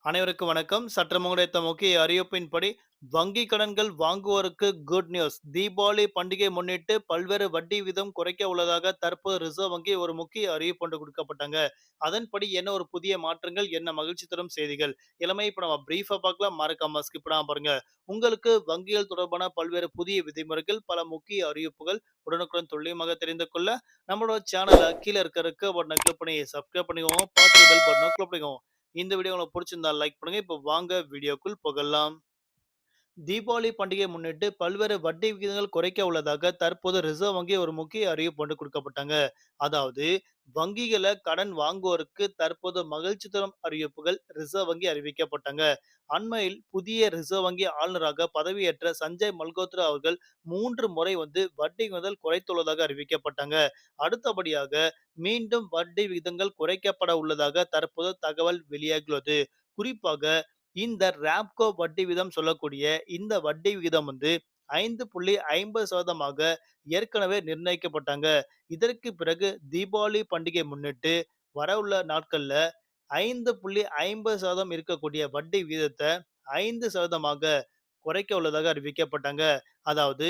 அனைவருக்கும் வணக்கம். சற்று முன் கிடைத்த முக்கிய அறிவிப்பின்படி, வங்கி கடன்கள் வாங்குவோருக்கு குட் நியூஸ். தீபாவளி பண்டிகையை முன்னிட்டு பல்வேறு வட்டி வீதம் குறைக்க உள்ளதாக தற்போது ரிசர்வ் வங்கி ஒரு முக்கிய அறிவிப்பு ஒன்று குடுக்கப்பட்டாங்க. அதன்படி என்ன ஒரு புதிய மாற்றங்கள், என்ன மகிழ்ச்சி தரும் செய்திகள், எல்லாமே இப்ப நம்ம பிரீஃபா பார்க்கலாம். மறக்காம ஸ்கிப் பண்ணாம பாருங்க. உங்களுக்கு வங்கிகள் தொடர்பான பல்வேறு புதிய விதிமுறைகள், பல முக்கிய அறிவிப்புகள் உடனுக்குடன் துல்லியமாக தெரிந்து கொள்ள, நம்மளோட சேனல கீழ இருக்க ரெக்க பட்டன கிளிக் பண்ணி சப்ஸ்கிரைப் பண்ணிக்கோங்க. பார்த்து பெல் பட்டன கிளிக் பண்ணிக்கோங்க. இந்த வீடியோ உங்களுக்கு பிடிச்சிருந்தா லைக் பண்ணுங்க. இப்போ வாங்க வீடியோக்குள் போகலாம். தீபாவளி பண்டிகையை முன்னிட்டு பல்வேறு வட்டி விகிதங்கள் குறைக்க உள்ளதாக தற்போது ரிசர்வ் வங்கி ஒரு முக்கிய அறிவிப்பு ஒன்று கொடுக்கப்பட்டாங்க. அதாவது வங்கிகளை கடன் வாங்குவோருக்கு தற்போது மகிழ்ச்சி தரும் அறிவிப்புகள் ரிசர்வ் வங்கி அறிவிக்கப்பட்டாங்க. அண்மையில் புதிய ரிசர்வ் வங்கி ஆளுநராக பதவியேற்ற சஞ்சய் மல்கோத்ரா அவர்கள் 3 முறை வட்டி விகிதங்கள் குறைத்துள்ளதாக அறிவிக்கப்பட்டாங்க. அடுத்தபடியாக மீண்டும் வட்டி விகிதங்கள் குறைக்கப்பட உள்ளதாக தற்போது தகவல் வெளியாகியுள்ளது. குறிப்பாக இந்த ராப்கோ வட்டி வீதம் சொல்லக்கூடிய இந்த வட்டி விகிதம் 5.50% ஏற்கனவே நிர்ணயிக்கப்பட்டாங்க. இதற்கு பிறகு தீபாவளி பண்டிகை முன்னிட்டு வரவுள்ள நாட்கள்ல 5.50% இருக்கக்கூடிய வட்டி வீதத்தை 5% குறைக்க உள்ளதாக அறிவிக்கப்பட்டாங்க. அதாவது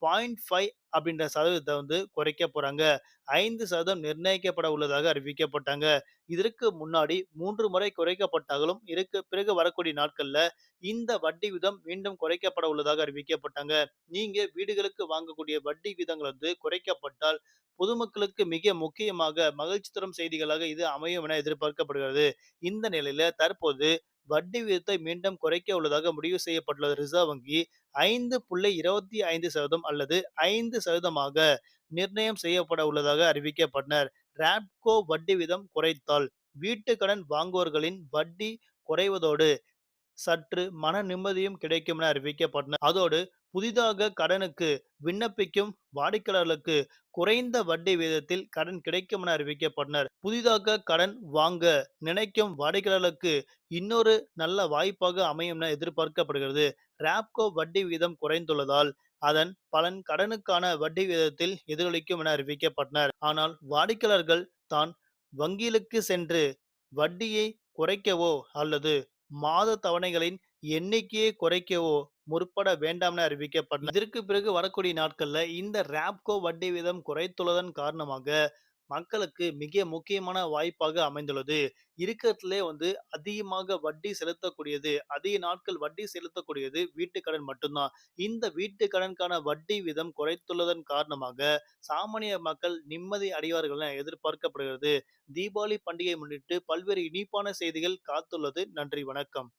0.5 அப்படின்ற சதவீதத்தை குறைக்க போறாங்க. 5% நிர்ணயிக்கப்பட உள்ளதாக அறிவிக்கப்பட்டாங்க. இதற்கு முன்னாடி 3 முறை குறைக்கப்பட்டாலும், இதற்கு பிறகு வரக்கூடிய நாட்கள்ல இந்த வட்டி வீதம் மீண்டும் குறைக்கப்பட உள்ளதாக அறிவிக்கப்பட்டாங்க. நீங்க வீடுகளுக்கு வாங்கக்கூடிய வட்டி வீதங்கள் குறைக்கப்பட்டால், பொதுமக்களுக்கு மிக முக்கியமாக மகிழ்ச்சி தரும் செய்திகளாக இது அமையும் என எதிர்பார்க்கப்படுகிறது. இந்த நிலையில தற்போது வட்டி வீதத்தை மீண்டும் குறைக்க உள்ளதாக முடிவு செய்யப்பட்டுள்ளது. ரிசர்வ் வங்கி 5.25% அல்லது 5% நிர்ணயம் செய்யப்பட உள்ளதாக அறிவிக்கப்பட்டனர். ராப்கோ வட்டி வீதம் குறைத்தால் வீட்டு கடன் வாங்குவோர்களின் வட்டி குறைவதோடு சற்று மன நிம்மதியும் கிடைக்கும் என அறிவிக்கப்பட்டன. அதோடு புதிதாக கடனுக்கு விண்ணப்பிக்கும் வாடிக்கையாளர்களுக்கு குறைந்த வட்டி வீதத்தில் கடன் கிடைக்கும் என அறிவிக்கப்பட்டனர். புதிதாக கடன் வாங்க நினைக்கும் வாடிக்கையாளர்களுக்கு இன்னொரு நல்ல வாய்ப்பாக அமையும் என எதிர்பார்க்கப்படுகிறது. ராப்கோ வட்டி வீதம் குறைந்துள்ளதால் அதன் பலன் கடனுக்கான வட்டி வீதத்தில் எதிரொலிக்கும் என அறிவிக்கப்பட்டனர். ஆனால் வாடிக்கையாளர்கள் தான் வங்கிகளுக்கு சென்று வட்டியை குறைக்கவோ அல்லது மாத தவணைகளின் எண்ணிக்கையை குறைக்கவோ முற்பட வேண்டாம் என அறிவிக்கப்பட்டன. இதற்கு பிறகு வரக்கூடிய நாட்கள்ல இந்த ராப்கோ வட்டி வீதம் குறைத்துள்ளதன் காரணமாக மக்களுக்கு மிக முக்கியமான வாய்ப்பாக அமைந்துள்ளது. இருக்கத்திலே அதிகமாக வட்டி செலுத்தக்கூடியது, அதிக நாட்கள் வட்டி செலுத்தக்கூடியது வீட்டுக் கடன் மட்டும்தான். இந்த வீட்டுக் கடனுக்கான வட்டி வீதம் குறைத்துள்ளதன் காரணமாக சாமானிய மக்கள் நிம்மதி அடைவார்கள் என எதிர்பார்க்கப்படுகிறது. தீபாவளி பண்டிகையை முன்னிட்டு பல்வேறு இனிப்பான செய்திகள் காத்துள்ளது. நன்றி, வணக்கம்.